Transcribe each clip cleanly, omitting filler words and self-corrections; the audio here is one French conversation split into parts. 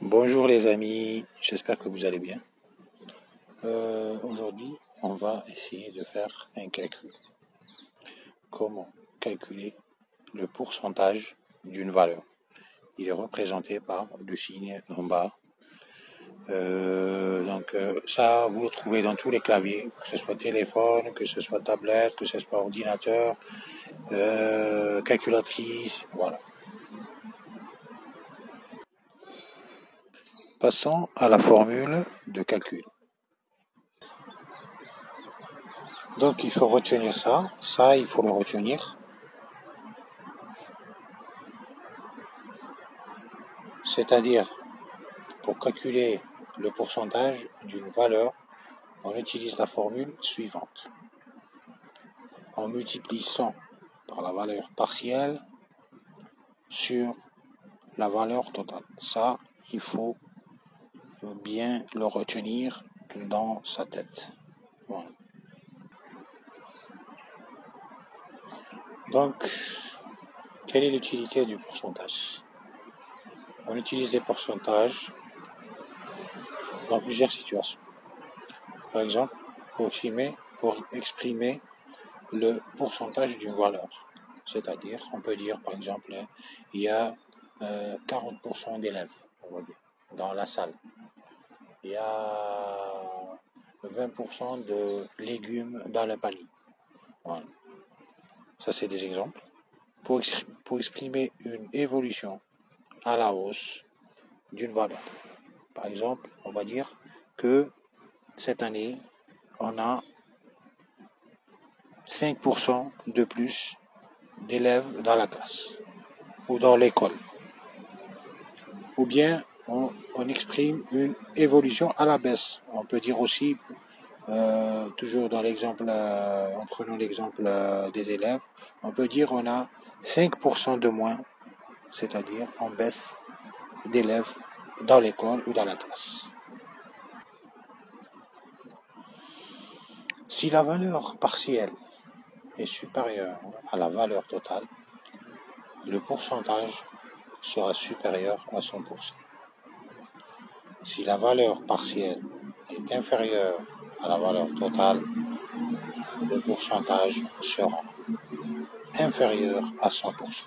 Bonjour les amis, j'espère que vous allez bien. Aujourd'hui, on va essayer de faire un calcul. Comment calculer le pourcentage d'une valeur? Il est représenté par le signe en bas. Ça, vous le trouvez dans tous les claviers, que ce soit téléphone, que ce soit tablette, que ce soit ordinateur, calculatrice, voilà. Passons à la formule de calcul. Donc il faut retenir ça il faut le retenir. C'est-à-dire, pour calculer le pourcentage d'une valeur, on utilise la formule suivante. En multipliant par la valeur partielle sur la valeur totale. Ça, il faut bien le retenir dans sa tête. Voilà. Donc, quelle est l'utilité du pourcentage? On utilise des pourcentages dans plusieurs situations. Par exemple, pour exprimer le pourcentage d'une valeur. C'est-à-dire, on peut dire, par exemple, il y a 40% d'élèves, on va dire, dans la salle. Il y a 20% de légumes dans le panier. Voilà. Ça, c'est des exemples. Pour exprimer une évolution à la hausse d'une valeur. Par exemple, on va dire que cette année, on a 5% de plus d'élèves dans la classe ou dans l'école. Ou bien on exprime une évolution à la baisse. On peut dire aussi, toujours dans l'exemple, en prenant l'exemple des élèves, on peut dire on a 5% de moins, c'est-à-dire en baisse d'élèves dans l'école ou dans la classe. Si la valeur partielle est supérieure à la valeur totale, le pourcentage sera supérieur à 100%. Si la valeur partielle est inférieure à la valeur totale, le pourcentage sera inférieur à 100%.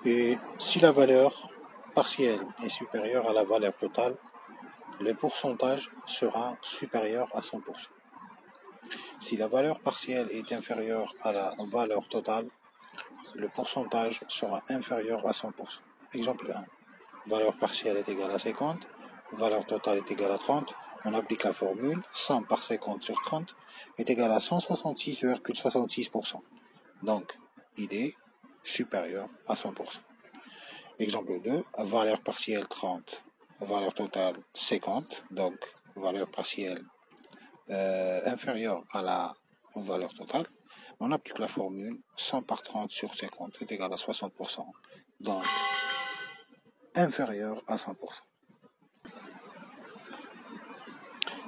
Et si la valeur partielle est supérieure à la valeur totale, le pourcentage sera supérieur à 100%. Si la valeur partielle est inférieure à la valeur totale, le pourcentage sera inférieur à 100%. Exemple 1. Valeur partielle est égale à 50, valeur totale est égale à 30. On applique la formule 100 par 50 sur 30 est égal à 166,66%. Donc, il est supérieur à 100%. Exemple 2, valeur partielle 30, valeur totale 50, donc valeur partielle inférieure à la valeur totale. On applique la formule 100 par 30 sur 50 est égal à 60%, donc inférieur à 100%.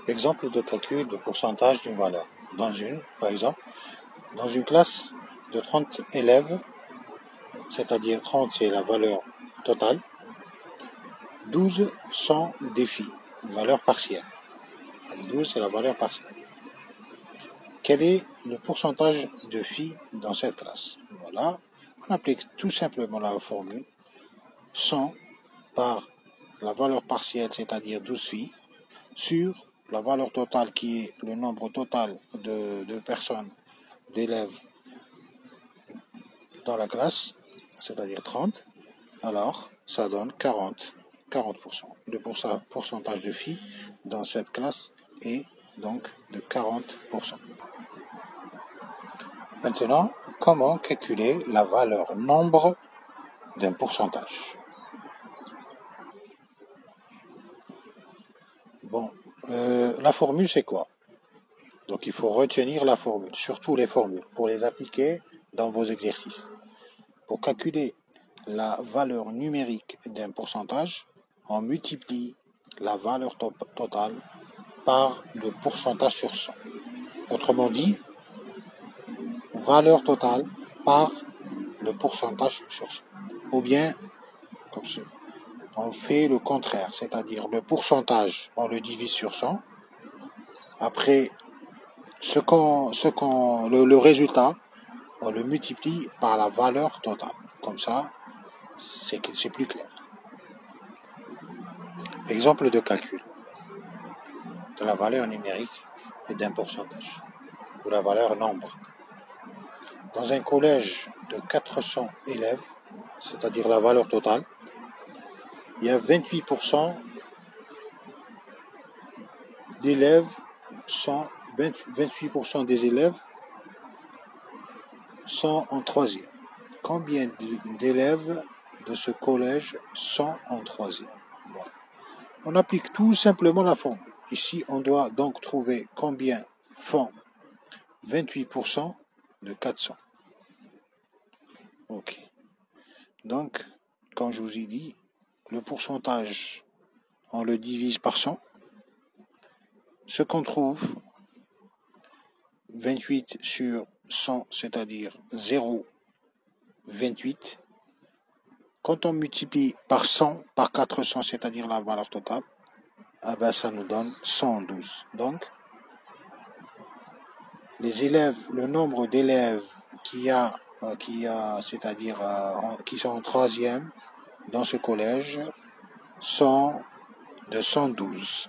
Exemple de calcul de pourcentage d'une valeur. Par exemple, dans une classe de 30 élèves, c'est-à-dire 30 c'est la valeur totale, 12 sont des filles, valeur partielle. 12 c'est la valeur partielle. Quel est le pourcentage de filles dans cette classe? Voilà, on applique tout simplement la formule 100 par la valeur partielle, c'est-à-dire 12 filles, sur la valeur totale qui est le nombre total de personnes, d'élèves dans la classe, c'est-à-dire 30, alors ça donne 40%. Le pourcentage de filles dans cette classe est donc de 40%. Maintenant, comment calculer la valeur nombre d'un pourcentage? Bon, la formule c'est quoi? Donc il faut retenir la formule, surtout les formules, pour les appliquer dans vos exercices. Pour calculer la valeur numérique d'un pourcentage, on multiplie la valeur totale par le pourcentage sur 100. Autrement dit, valeur totale par le pourcentage sur 100. Ou bien, comme ça, on fait le contraire, c'est-à-dire le pourcentage, on le divise sur 100. Après, le résultat, on le multiplie par la valeur totale. Comme ça, c'est plus clair. Exemple de calcul de la valeur numérique et d'un pourcentage, ou la valeur nombre. Dans un collège de 400 élèves, c'est-à-dire la valeur totale, il y a 28% d'élèves 28% des élèves sont en troisième. Combien d'élèves de ce collège sont en troisième? Voilà. On applique tout simplement la formule. Ici, on doit donc trouver combien font 28% de 400. Ok. Donc, comme je vous ai dit, le pourcentage, on le divise par 100. Ce qu'on trouve, 28 sur 100, c'est-à-dire 0,28. Quand on multiplie par 100, par 400, c'est-à-dire la valeur totale, ça nous donne 112. Donc, les élèves, le nombre d'élèves c'est-à-dire qui sont en troisième dans ce collège, sont de 112.